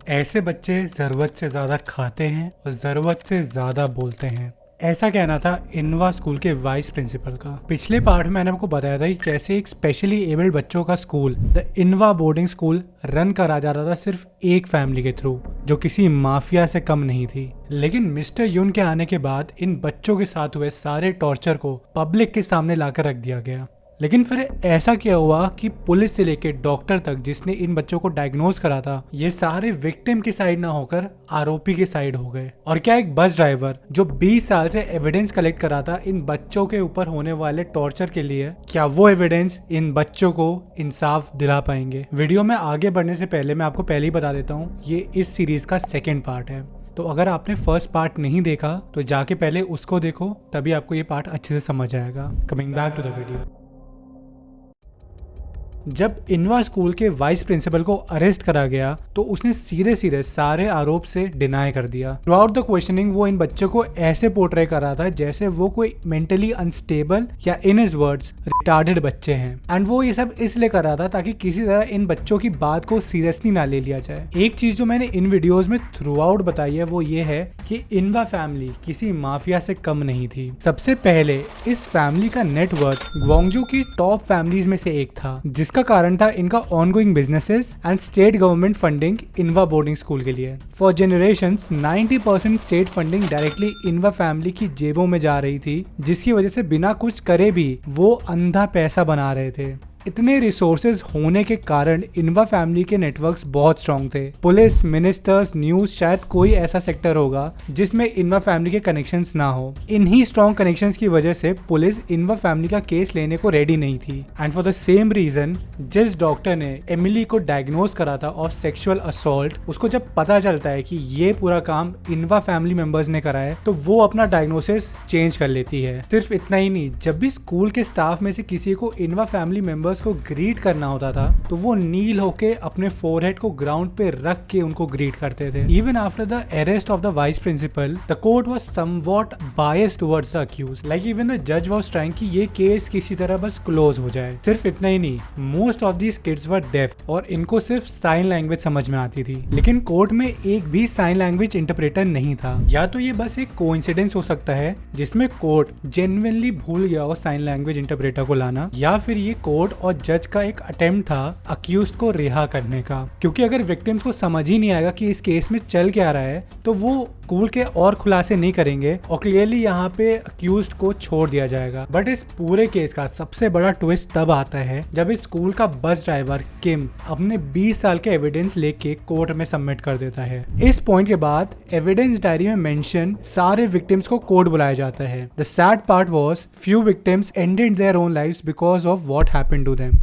ऐसे बच्चे ज़रूरत से ज़्यादा खाते हैं और ज़रूरत से ज़्यादा बोलते हैं। ऐसा कहना था इनवा स्कूल के वाइस प्रिंसिपल का। पिछले पार्ट में मैंने आपको बताया था कि कैसे एक स्पेशली एबल्ड बच्चों का school the Innova boarding school run करा जा रहा था सिर्फ एक फैमिली के थ्रू, जो किसी माफिया से कम नहीं थी। लेकिन मिस्टर यून के आने के बाद इन बच्चों के साथ हुए सारे टॉर्चर को पब्लिक के सामने लाकर रख दिया गया। लेकिन फिर ऐसा क्या हुआ कि पुलिस से लेकर डॉक्टर तक जिसने इन बच्चों को डायग्नोज करा था, ये सारे विक्टिम की साइड ना होकर आरोपी की साइड हो गए। और क्या एक बस ड्राइवर जो 20 साल से एविडेंस कलेक्ट करा था इन बच्चों के ऊपर होने वाले टॉर्चर के लिए, क्या वो एविडेंस इन बच्चों को इंसाफ दिला पाएंगे? वीडियो में आगे बढ़ने से पहले मैं आपको पहले ही बता देता हूँ, ये इस सीरीज का सेकेंड पार्ट है। तो अगर आपने फर्स्ट पार्ट नहीं देखा तो जाके पहले उसको देखो, तभी आपको ये पार्ट अच्छे से समझ आएगा। Coming back to the video. जब इनवा स्कूल के वाइस प्रिंसिपल को अरेस्ट करा गया तो उसने सीधे सीधे सारे आरोप से डिनाई कर दिया। थ्रू आउट द क्वेश्चनिंग वो इन बच्चों को ऐसे पोर्ट्रे कर रहा था जैसे वो कोई मेंटली अनस्टेबल या इन हिज वर्ड्स रिटार्डेड बच्चे हैं। एंड वो ये सब इसलिए कर रहा था ताकि किसी तरह इन बच्चों की बात को सीरियसली ना ले लिया जाए। एक चीज जो मैंने इन वीडियोज में थ्रू आउट बताई है वो ये है कि इनवा फैमिली किसी माफिया से कम नहीं थी। सबसे पहले इस फैमिली का नेटवर्क ग्वांगजू की टॉप फैमिलीज में से एक था, जिसका कारण था इनका ongoing businesses and state government funding Innova boarding school के लिए। For generations 90% state funding directly Innova family की जेबों में जा रही थी, जिसकी वजह से बिना कुछ करे भी वो अंधा पैसा बना रहे थे। इतने रिसोर्सेज होने के कारण इनवा फैमिली के नेटवर्क्स बहुत स्ट्रॉन्ग थे। पुलिस, मिनिस्टर्स, न्यूज, शायद कोई ऐसा सेक्टर होगा जिसमें इनवा फैमिली के कनेक्शंस ना हो। इन्हीं स्ट्रॉन्ग कनेक्शंस की वजह से पुलिस इनवा फैमिली का केस लेने को रेडी नहीं थी। And for the same reason जिस डॉक्टर ने एमिली को डायग्नोज करा था और सेक्सुअल असॉल्ट, उसको जब पता चलता है कि ये पूरा काम इनवा फैमिली मेंबर्स ने करा है तो वो अपना डायग्नोसिस चेंज कर लेती है। सिर्फ इतना ही नहीं, जब भी स्कूल के स्टाफ में से किसी को इनवा फैमिली मेंबर्स को ग्रीट करना होता था तो वो नील होके अपने फोरहेड को ग्राउंड पे रख के उनको ग्रीट करते थे। Even after the arrest of the vice principal, the court was somewhat biased towards the accused. Like even the जज वाज ट्राइंग कि ये केस किसी तरह बस क्लोज हो जाए। सिर्फ इतना ही नहीं, most of these kids were deaf और इनको सिर्फ साइन लैंग्वेज समझ में आती थी। लेकिन कोर्ट में एक भी साइन लैंग्वेज इंटरप्रेटर नहीं था। या तो ये बस एक कोइंसिडेंस हो सकता है जिसमें कोर्ट जेन्युइनली भूल गया हो साइन लैंग्वेज इंटरप्रेटर को लाना, या फिर ये कोर्ट और जज का एक अटेम्प्ट था अक्यूज्ड को रिहा करने का। क्योंकि अगर विक्टिम्स को समझ ही नहीं आएगा कि इस केस में चल क्या रहा है तो वो स्कूल के और खुलासे नहीं करेंगे और क्लियरली यहाँ पे अक्यूज्ड को छोड़ दिया जाएगा। बट इस पूरे केस का सबसे बड़ा ट्विस्ट तब आता है जब इस स्कूल का बस ड्राइवर किम अपने 20 साल के एविडेंस लेके कोर्ट में सबमिट कर देता है। इस पॉइंट के बाद एविडेंस डायरी में मेंशन सारे विक्टिम्स को कोर्ट बुलाया जाता है। The sad part was few victims ended their own lives because of what happened to them.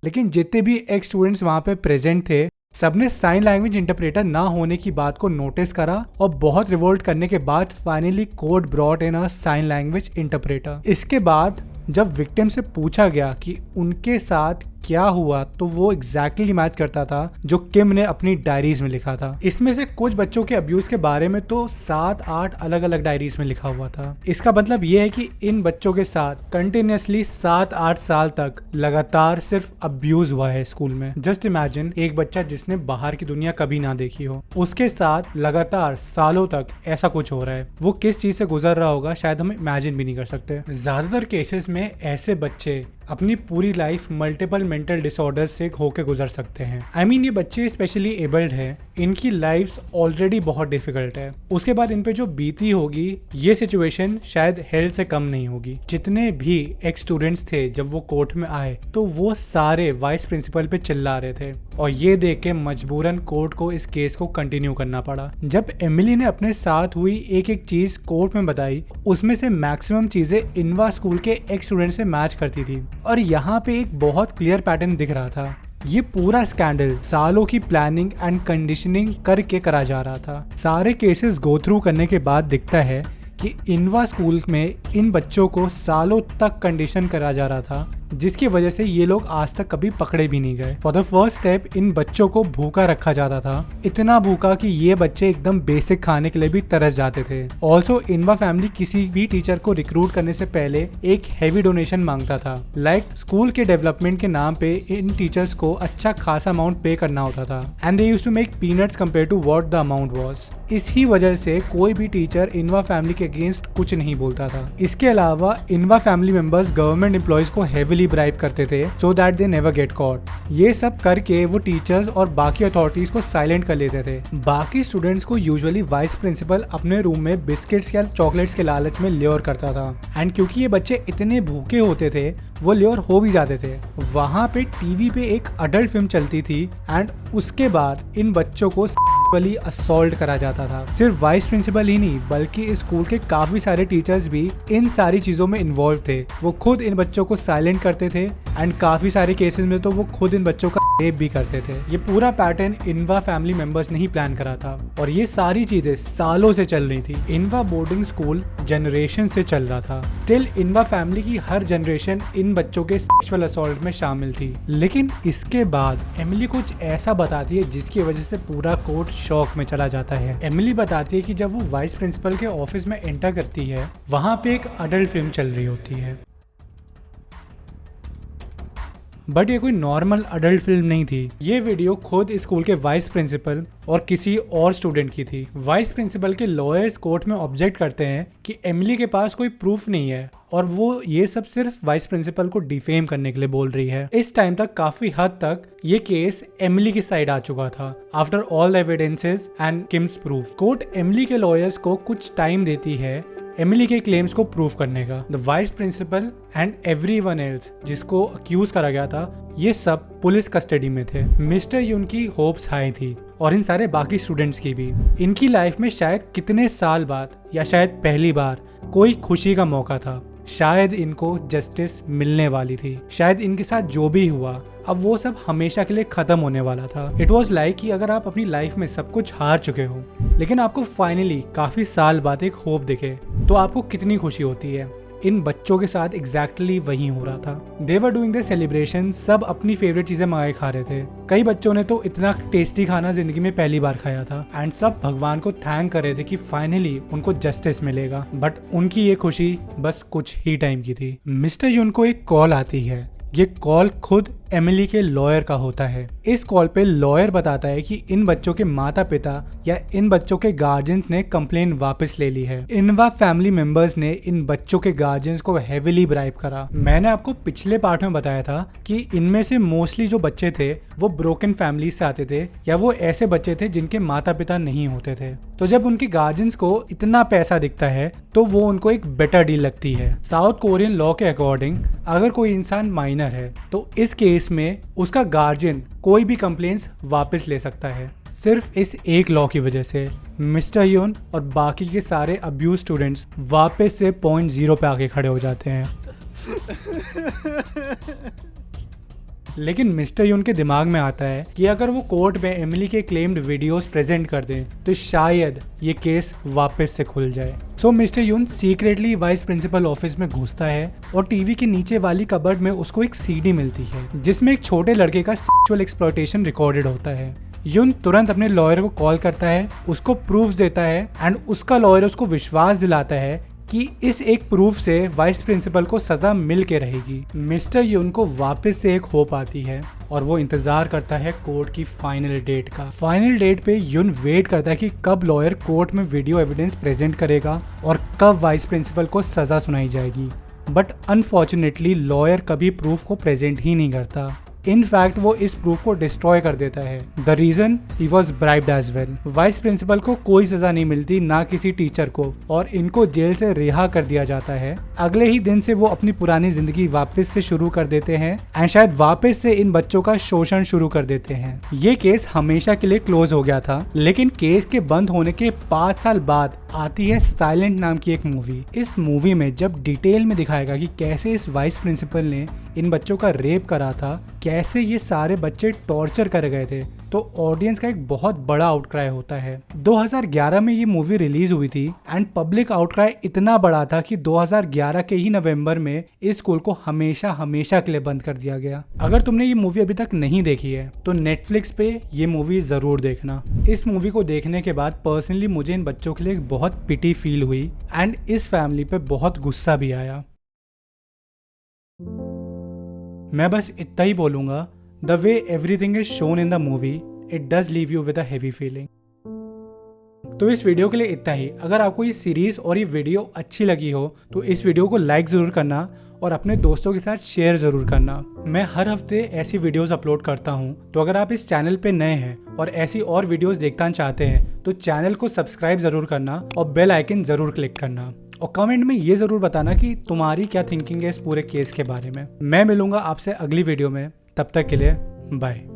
लेकिन जितने भी एक्स स्टूडेंट्स वहां पे प्रेजेंट थे, सबने साइन लैंग्वेज इंटरप्रेटर ना होने की बात को नोटिस करा और बहुत रिवोल्ट करने के बाद finally court brought in a sign language interpreter. इसके बाद जब विक्टिम से पूछा गया कि उनके साथ क्या हुआ तो वो एग्जैक्टली मैच करता था जो किम ने अपनी डायरीज में लिखा था। इसमें से कुछ बच्चों के अब्यूज के बारे में तो 7-8 अलग अलग डायरीज में लिखा हुआ था। इसका मतलब ये है कि इन बच्चों के साथ कंटिन्यूसली 7-8 साल तक लगातार सिर्फ अब्यूज हुआ है स्कूल में। जस्ट इमेजिन एक बच्चा जिसने बाहर की दुनिया कभी ना देखी हो, उसके साथ लगातार सालों तक ऐसा कुछ हो रहा है। वो किस चीज से गुजर रहा होगा शायद हम इमेजिन भी नहीं कर सकते। ज्यादातर केसेस में ऐसे बच्चे अपनी पूरी लाइफ मल्टीपल मेंटल डिसऑर्डर से होके गुजर सकते हैं। आई मीन ये बच्चे स्पेशली एबल्ड हैं, इनकी लाइफ्स ऑलरेडी बहुत डिफिकल्ट है, उसके बाद इन पे जो बीती होगी ये सिचुएशन शायद हेल से कम नहीं होगी। जितने भी एक्स स्टूडेंट्स थे जब वो कोर्ट में आए तो वो सारे वाइस प्रिंसिपल पे चिल्ला रहे थे और ये देख के मजबूरन कोर्ट को इस केस को कंटिन्यू करना पड़ा। जब एमिली ने अपने साथ हुई एक एक चीज कोर्ट में बताई, उसमें से मैक्सिमम चीजें इनवा स्कूल के एक्स स्टूडेंट से मैच करती थी और यहाँ पे एक बहुत क्लियर पैटर्न दिख रहा था। ये पूरा स्कैंडल सालों की प्लानिंग एंड कंडीशनिंग करके करा जा रहा था। सारे केसेस गो थ्रू करने के बाद दिखता है कि इनवा स्कूल में इन बच्चों को सालों तक कंडीशन करा जा रहा था जिसकी वजह से ये लोग आज तक कभी पकड़े भी नहीं गए। For the first step in बच्चों को भूखा रखा जाता था, इतना भूखा कि ये बच्चे एकदम बेसिक खाने के लिए भी तरस जाते थे। ऑल्सो इनवा फैमिली किसी भी टीचर को रिक्रूट करने से पहले एक हैवी डोनेशन मांगता था। लाइक स्कूल के डेवलपमेंट के नाम पे इन टीचर्स को अच्छा खासा अमाउंट पे करना होता था and they used to make peanuts compared to what the amount was. इसी वजह से कोई भी टीचर इनवा फैमिली के अगेंस्ट कुछ नहीं बोलता था। इसके अलावा Inhwa family members government employees को हेविली ब्राइब करते थे so that they never get caught. ये सब करके वो टीचर्स और बाकी अथॉरिटीज को साइलेंट कर लेते थे। बाकी स्टूडेंट्स को यूजुअली वाइस प्रिंसिपल अपने रूम में बिस्किट्स या चॉकलेट्स के लालच में ल्योर करता था एंड क्योंकि ये बच्चे इतने भूखे होते थे वो ल्योर हो भी जाते थे। वहाँ पे टीवी पे एक अडल्ट फिल्म चलती थी एंड उसके बाद इन बच्चों को असॉल्ट करा जाता था। सिर्फ वाइस प्रिंसिपल ही नहीं बल्कि स्कूल के काफी सारे टीचर्स भी इन सारी चीजों में इन्वॉल्व थे। वो खुद इन बच्चों को साइलेंट करते थे एंड काफी सारे केसेस में तो वो खुद इन बच्चों का रेप भी करते थे। ये पूरा पैटर्न इनवा फैमिली मेंबर्स ने ही प्लान करा था और ये सारी चीजें सालों से चल रही थी। इनवा बोर्डिंग स्कूल जनरेशन से चल रहा था। स्टिल इनवा फैमिली की हर जनरेशन इन बच्चों के सेक्सुअल असॉल्ट में शामिल थी। लेकिन इसके बाद एमिली कुछ ऐसा बताती है जिसकी वजह से पूरा कोर्ट शॉक में चला जाता है। एमिली बताती है कि जब वो वाइस प्रिंसिपल के ऑफिस में एंटर करती है वहां पे एक अडल्ट फिल्म चल रही होती है, बट ये कोई नॉर्मल अडल्ट फिल्म नहीं थी। ये वीडियो खुद स्कूल के वाइस प्रिंसिपल और किसी और स्टूडेंट की थी। वाइस प्रिंसिपल के लॉयर्स कोर्ट में ऑब्जेक्ट करते हैं कि एमिली के पास कोई प्रूफ नहीं है और वो ये सब सिर्फ वाइस प्रिंसिपल को डिफेम करने के लिए बोल रही है। इस टाइम तक काफी हद तक ये केस एमिली की साइड आ चुका था। After all the evidences and KIMS proof, court Emily के लॉयर्स को कुछ टाइम देती है एमिली के क्लेम्स को प्रूव करने का। The vice principal and everyone else जिसको अक्यूज करा गया था ये सब पुलिस कस्टडी में थे। मिस्टर यून की होप्स हाई थी और इन सारे बाकी स्टूडेंट्स की भी। इनकी लाइफ में शायद कितने साल बाद या शायद पहली बार कोई खुशी का मौका था। शायद इनको जस्टिस मिलने वाली थी। शायद इनके साथ जो भी हुआ अब वो सब हमेशा के लिए खत्म होने वाला था। इट वॉज लाइक कि अगर आप अपनी लाइफ में सब कुछ हार चुके हो लेकिन आपको फाइनली काफी साल बाद एक होप दिखे तो आपको कितनी खुशी होती है। इन बच्चों के साथ एग्जैक्टली वही हो रहा था। दे वर डूइंग द सेलिब्रेशन, सब अपनी फेवरेट चीजें मंगाए खा रहे थे। कई बच्चों ने तो इतना टेस्टी खाना जिंदगी में पहली बार खाया था एंड सब भगवान को थैंक कर रहे थे कि फाइनली उनको जस्टिस मिलेगा। बट उनकी ये खुशी बस कुछ ही टाइम की थी। मिस्टर यून को एक कॉल आती है। ये कॉल खुद एमिली के लॉयर का होता है। इस कॉल पे लॉयर बताता है कि इन बच्चों के माता पिता या इन बच्चों के गार्जियंस ने कंप्लेन वापस ले ली है। इनवा फैमिली मेंबर्स ने इन बच्चों के गार्जियंस को हेविली ब्राइब करा। मैंने आपको पिछले पार्ट में बताया था कि इनमें से मोस्टली जो बच्चे थे वो ब्रोकन फैमिली से आते थे या वो ऐसे बच्चे थे जिनके माता पिता नहीं होते थे। तो जब उनके गार्जियंस को इतना पैसा दिखता है तो वो उनको एक बेटर डील लगती है। साउथ कोरियन लॉ के अकॉर्डिंग अगर कोई इंसान माइनर है तो इस केस में उसका गार्जियन कोई भी कंप्लेंट्स वापस ले सकता है। सिर्फ इस एक लॉ की वजह से मिस्टर यून और बाकी के सारे अब्यूज स्टूडेंट्स वापस से पॉइंट 0 पे आके खड़े हो जाते हैं। लेकिन मिस्टर यून के दिमाग में आता है कि अगर वो कोर्ट में एमिली के क्लेम्ड वीडियोस प्रेजेंट कर दें तो शायद ये केस वापस से खुल जाए। So mister Yoon secretly vice principal office में घुसता है और टीवी के नीचे वाली कबर्ड में उसको एक सीडी मिलती है जिसमें एक छोटे लड़के का सेक्सुअल एक्सप्लॉयटेशन रिकॉर्डेड होता है। यून तुरंत अपने लॉयर को कॉल करता है, उसको प्रूफ्स देता है एंड उसका लॉयर उसको विश्वास दिलाता है कि इस एक प्रूफ से वाइस प्रिंसिपल को सजा मिल के रहेगी। मिस्टर यून को वापस से एक होप आती है और वो इंतजार करता है कोर्ट की फाइनल डेट का। फाइनल डेट पे यून वेट करता है कि कब लॉयर कोर्ट में वीडियो एविडेंस प्रेजेंट करेगा और कब वाइस प्रिंसिपल को सजा सुनाई जाएगी। बट अनफॉर्चुनेटली लॉयर कभी प्रूफ को प्रेजेंट ही नहीं करता। इनफैक्ट वो इस प्रूफ को डिस्ट्रॉय कर देता है। द रीजन ही was bribed as well. Vice principal को कोई सजा नहीं मिलती, ना किसी टीचर को, और इनको जेल से रिहा कर दिया जाता है। अगले ही दिन से वो अपनी पुरानी जिंदगी वापस से शुरू कर देते हैं एंड शायद वापस से इन बच्चों का शोषण शुरू कर देते हैं। ये केस हमेशा के लिए क्लोज हो गया था, लेकिन केस के बंद होने के 5 साल बाद आती है साइलेंट नाम की एक मूवी। इस मूवी में जब डिटेल में दिखाएगा कि कैसे इस वाइस प्रिंसिपल ने इन बच्चों का रेप करा था, कैसे ये सारे बच्चे टॉर्चर कर गए थे, तो ऑडियंस का एक बहुत बड़ा आउटक्राई होता है। 2011 में ये मूवी रिलीज हुई थी एंड पब्लिक आउटक्राई इतना बड़ा था कि 2011 के ही नवंबर में इस स्कूल को हमेशा हमेशा के लिए बंद कर दिया गया। अगर तुमने ये मूवी अभी तक नहीं देखी है तो नेटफ्लिक्स पे ये मूवी जरूर देखना। इस मूवी को देखने के बाद पर्सनली मुझे इन बच्चों के लिए एक बहुत पिटी फील हुई एंड इस फैमिली पे बहुत गुस्सा भी आया। मैं बस इतना ही बोलूंगा, the way everything is shown in the movie it does leave you with a heavy feeling. तो इस वीडियो के लिए इतना ही। अगर आपको ये सीरीज और ये वीडियो अच्छी लगी हो तो इस वीडियो को लाइक ज़रूर करना और अपने दोस्तों के साथ शेयर ज़रूर करना। मैं हर हफ्ते ऐसी वीडियोस अपलोड करता हूँ, तो अगर आप इस चैनल पे नए हैं और ऐसी और वीडियोस देखना चाहते हैं तो चैनल को सब्सक्राइब ज़रूर करना और बेल आइकन ज़रूर क्लिक करना और कमेंट में ये ज़रूर बताना कि तुम्हारी क्या थिंकिंग है इस पूरे केस के बारे में। मैं मिलूंगा आपसे अगली वीडियो में, तब तक के लिए बाय।